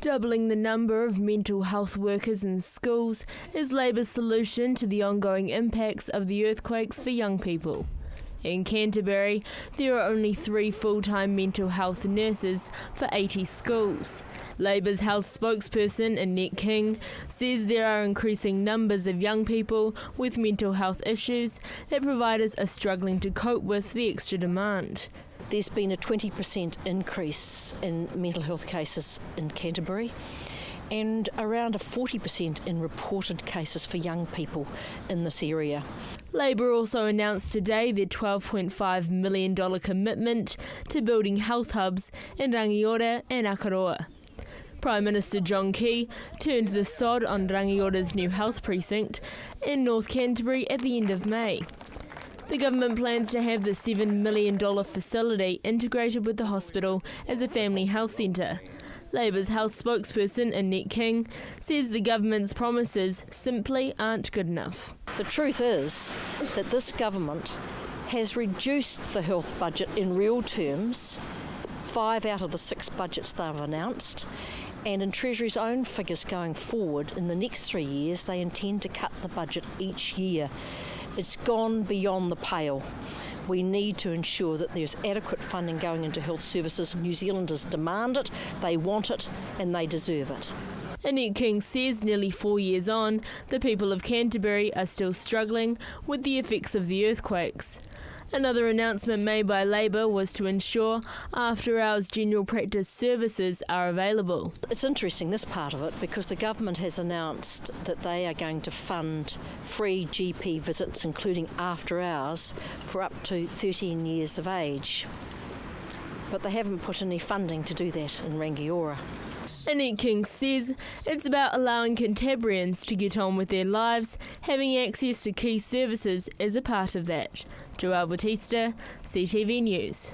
Doubling the number of mental health workers in schools is Labour's solution to the ongoing impacts of the earthquakes for young people. In Canterbury, there are only 3 full-time mental health nurses for 80 schools. Labour's health spokesperson, Annette King, says there are increasing numbers of young people with mental health issues that providers are struggling to cope with the extra demand. There's been a 20% increase in mental health cases in Canterbury and around a 40% in reported cases for young people in this area. Labour also announced today their $12.5 million commitment to building health hubs in Rangiora and Akaroa. Prime Minister John Key turned the sod on Rangiora's new health precinct in North Canterbury at the end of May. The government plans to have the $7 million facility integrated with the hospital as a family health centre. Labour's health spokesperson, Annette King, says the government's promises simply aren't good enough. The truth is that this government has reduced the health budget in real terms, 5 out of the 6 budgets they've announced, and in Treasury's own figures going forward, in the next 3 years, they intend to cut the budget each year. It's gone beyond the pale. We need to ensure that there's adequate funding going into health services. New Zealanders demand it, they want it, and they deserve it. Annette King says nearly 4 years on, the people of Canterbury are still struggling with the effects of the earthquakes. Another announcement made by Labour was to ensure after-hours general practice services are available. It's interesting, this part of it, because the government has announced that they are going to fund free GP visits, including after-hours, for up to 13 years of age. But they haven't put any funding to do that in Rangiora. Annette King says it's about allowing Cantabrians to get on with their lives, having access to key services as a part of that. Joelle Batista, CTV News.